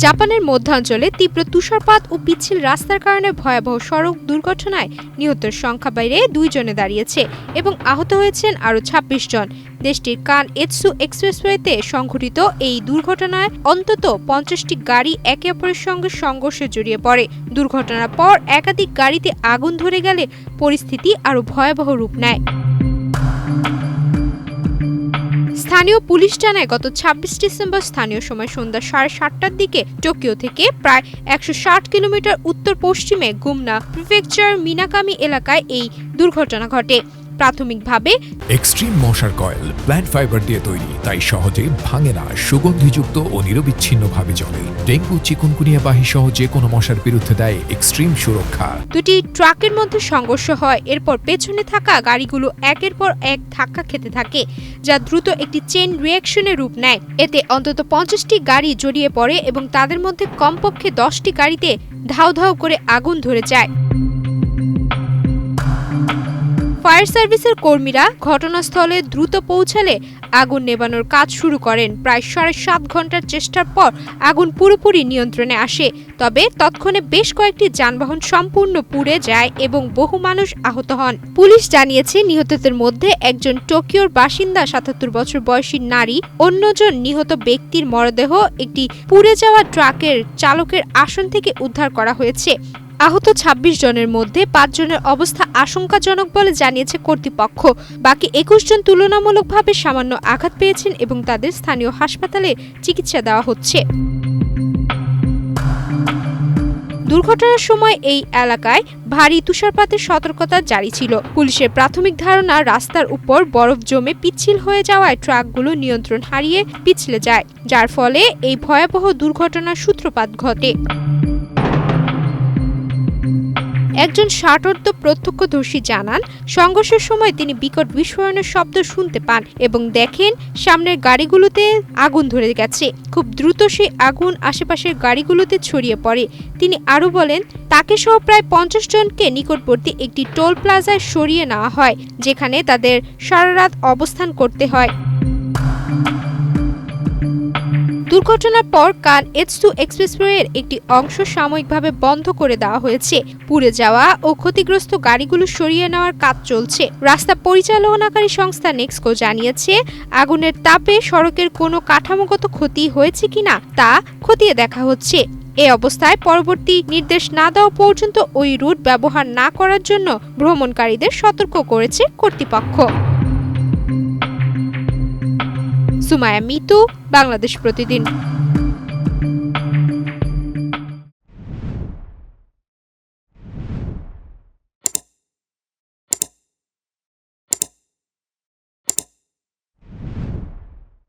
জাপানের মধ্যাঞ্চলে তীব্র তুষারপাত ও পিচ্ছিল রাস্তার কারণে ভয়াবহ সড়ক দুর্ঘটনায় নিহতের সংখ্যা বেড়ে 2 জনে দাঁড়িয়েছে এবং আহত হয়েছেন আরও 26 জন। দেশটির কানএৎসু এক্সপ্রেসওয়েতে সংঘটিত এই দুর্ঘটনায় অন্তত 50টি গাড়ি একে অপরের সঙ্গে সংঘর্ষে জড়িয়ে পড়ে। দুর্ঘটনার পর একাধিক গাড়িতে আগুন ধরে গেলে পরিস্থিতি আরও ভয়াবহ রূপ নেয়। স্থানীয় পুলিশ জানায়, গত 26 ডিসেম্বর স্থানীয় সময় সন্ধ্যা 7:30টার দিকে টোকিও থেকে প্রায় 160 কিলোমিটার উত্তর পশ্চিমে গুমনা প্রিফেকচার মিনাকামি এলাকায় এই দুর্ঘটনা ঘটে। প্রাথমিকভাবে এক্সট্রিম মশার কয়েল প্ল্যান্ট ফাইবার দিয়ে তৈরি, তাই সহজে ভাঙে না, সুগন্ধিযুক্ত ও নিরবিচ্ছিন্নভাবে জ্বলে। ডেঙ্গু, চিকুনগুনিয়া বাহি সহ যে কোনো মশার বিরুদ্ধে দেয় এক্সট্রিম সুরক্ষা। দুটি ট্রাকের মধ্যে সংঘর্ষ হয়। এরপর পেছনে থাকা গাড়িগুলো একের পর এক ধাক্কা খেতে থাকে, যা দ্রুত একটি চেইন রিঅ্যাকশনের রূপ নেয়। এতে অন্তত 50টি গাড়ি জড়িয়ে পড়ে এবং তাদের মধ্যে কমপক্ষে 10টি গাড়িতে ধাউ ধাউ করে আগুন ধরে যায়। ফায়ার সার্ভিসের কর্মীরা ঘটনাস্থলে দ্রুত পৌঁছালে আগুন নেভানোর কাজ শুরু করেন। প্রায় 7.5 ঘন্টার চেষ্টার পর আগুন পুরোপুরি নিয়ন্ত্রণে আসে। তবে তৎক্ষণে বেশ কয়েকটি যানবাহন সম্পূর্ণ পুড়ে যায় এবং বহু মানুষ আহত হন। পুলিশ জানিয়েছে, নিহতদের মধ্যে একজন টোকিওর বাসিন্দা 77 বছর বয়সী নারী। অন্যজন নিহত ব্যক্তির মরদেহ একটি পুড়ে যাওয়া ট্রাকের চালকের আসন থেকে উদ্ধার করা হয়েছে। আহত 26 জনের মধ্যে 5 জনের অবস্থা আশঙ্কাজনক বলে জানিয়েছে কর্তৃপক্ষ। বাকি 21 জন তুলনামূলকভাবে সামান্য আঘাত পেয়েছেন এবং তাদের স্থানীয় হাসপাতালে চিকিৎসা দেওয়া হচ্ছে। দুর্ঘটনার সময় এই এলাকায় ভারী তুষারপাতের সতর্কতা জারি ছিল। পুলিশের প্রাথমিক ধারণা, রাস্তার উপর বরফ জমে পিচ্ছিল হয়ে যাওয়ায় ট্রাকগুলো নিয়ন্ত্রণ হারিয়ে পিছলে যায়, যার ফলে এই ভয়াবহ দুর্ঘটনার সূত্রপাত ঘটে। একজন ষাটোর্ধ্ব প্রত্যক্ষদর্শী জানান, সংঘর্ষের সময় তিনি বিকট বিস্ফোরণের শব্দ শুনতে পান এবং দেখেন সামনের গাড়িগুলোতে আগুন ধরে গেছে। খুব দ্রুত সেই আগুন আশেপাশের গাড়িগুলোতে ছড়িয়ে পড়ে। তিনি আরও বলেন, তাকে সহ প্রায় 50 জনকে নিকটবর্তী একটি টোল প্লাজায় সরিয়ে নেওয়া হয়, যেখানে তাদের সারা রাত অবস্থান করতে হয়। দুর্ঘটনার পর কানএৎসু এক্সপ্রেসওয়ের একটি অংশ সাময়িকভাবে বন্ধ করে দেওয়া হয়েছে। পুড়ে যাওয়া ও ক্ষতিগ্রস্ত গাড়িগুলো সরিয়ে নেওয়ার কাজ চলছে। রাস্তা পরিচালনাকারী সংস্থা নেক্সকো জানিয়েছে, আগুনের তাপে সড়কের কোনো কাঠামোগত ক্ষতি হয়েছে কিনা তা খতিয়ে দেখা হচ্ছে। এ অবস্থায় পরবর্তী নির্দেশ না দেওয়া পর্যন্ত ওই রুট ব্যবহার না করার জন্য ভ্রমণকারীদের সতর্ক করেছে কর্তৃপক্ষ। সুমায়া মিতু, বাংলাদেশ প্রতিদিন।